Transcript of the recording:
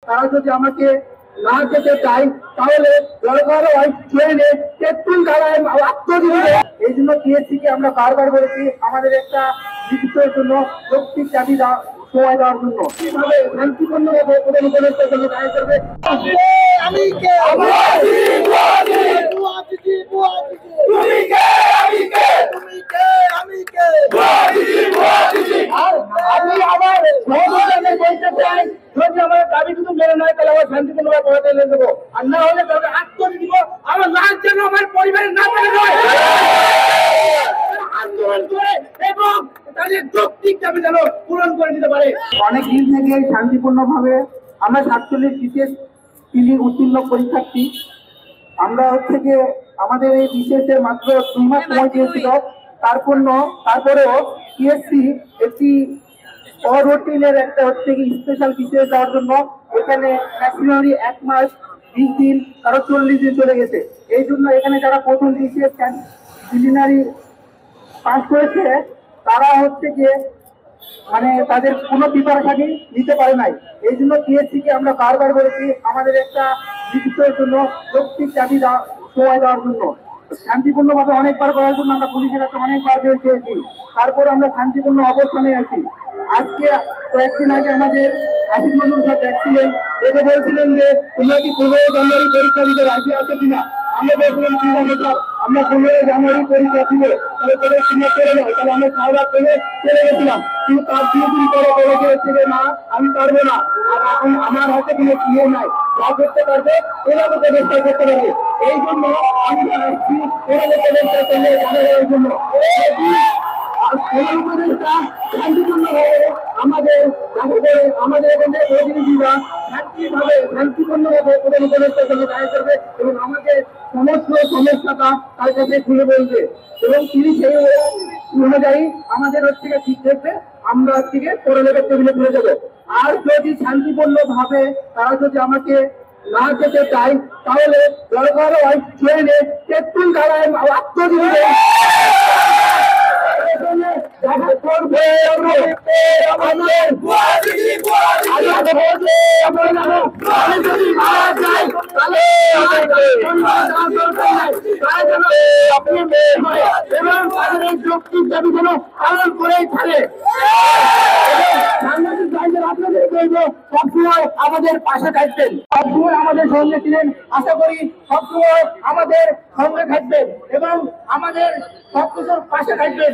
তারা যদি আমাকে না যেতে চায় তাহলে দরকার হয় ট্রেনে পেট্রোল ঢালায় আত্মজীবী। এই জন্য টিএসসিকে আমরা বারবার বলেছি আমাদের একটা লিখিতের জন্য যৌক্তিক দাবি সময় দেওয়ার জন্য কিভাবে শান্তিপূর্ণভাবে প্রধান উপদেষ্টার জন্য দাঁড়িয়ে করবে। আমি আমার বলতে চাই যদি আমার দাবি শুধু মেনে নয় তাহলে আমার শান্তিপূর্ণভাবে পড়াতে এনে দেবো, আর না হলে তাহলে আত্মজীবী দিব। আমার লাশ যেন আমার পরিবারের না পেলে নয় আন্দোলন করে এবং তাদের যৌক্তিক দাবি যেন পূরণ করে দিতে পারে। অনেক দিন থেকে শান্তিপূর্ণভাবে আমরা 47 বিশেষ উত্তীর্ণ পরীক্ষার্থী আমরা গিয়ে আমাদের এই বিশেষের মাত্র 2 মাস সময় দিয়েছিল। তারপরেও টিএসসি একটি অরুটিনের একটা স্পেশাল বিশেষ দেওয়ার জন্য এখানে ম্যাক্সিমামলি 1 মাস 20 দিন কারো 40 দিন চলে গেছে। এই জন্য এখানে যারা প্রথম বিশেষ প্রিলিমিনারি পাস করেছে তারা গিয়ে মানে তাদের কোনো প্রিপারেশনই নিতে পারে নাই। এই জন্য টিএসসিকে আমরা বারবার বলেছি আমাদের একটা লিখিতের জন্য যৌক্তিক দাবি সময় দেওয়ার জন্য। শান্তিপূর্ণভাবে অনেকবার করার জন্য আমরা পুলিশের কাছে অনেকবার চেয়েছি, তারপর আমরা শান্তিপূর্ণ অবস্থানে আছি। আজকে কয়েকদিন আগে আমাদের আসিফ নজরুল স্যার দেখছিলেন, এটা বলছিলেন যে তোমরা কি 15 জানুয়ারি পরীক্ষা দিতে রাজি আছে কিনা। আমরা বলছিলাম ঠিক আছে স্যার, আমরা 15 জানুয়ারি পরীক্ষা দিব, তাহলে তোদের সিনিয়র করে যাও। তাহলে আমরা খাওয়া করে চলে গেছিলাম, কিন্তু তার 2 দিন পরে বলে গিয়েছিল না আমি পারবো না, আর এখন আমার হাতে কোনো ইয়ে নাই, যা করতে পারবে ওরা তো চেষ্টা করতে পারবে। এই জন্য আমরা আসছি ওরা চেষ্টা করলে জানার জন্য আমাদের এখানে প্রতিনিধিরা শান্তিপূর্ণভাবে প্রধান উপদেষ্টার জন্য দাঁড়িয়ে করবে এবং আমাদের সমস্ত সমস্যাটা তার কাছে খুলে বলবে এবং তিনি সেই অনুযায়ী আমাদের ঠিক দেখবে, আমরা পড়ালেখার টেবিলে তুলে দেবো। আর যদি শান্তিপূর্ণভাবে তারা যদি আমাকে না যেতে চায় তাহলে দরকার হয় ট্রেনে পেট্রোল ঢালায় আত্মজীবী যৌক্তিক দাবি যেন পালন করেই থাকে। আপনাদের বলবো সবসময় আমাদের পাশে থাকবেন, সবসময় আমাদের সঙ্গে ছিলেন, আশা করি সবসময় আমাদের সঙ্গে থাকবেন এবং আমাদের সবকিছুর পাশে থাকবেন।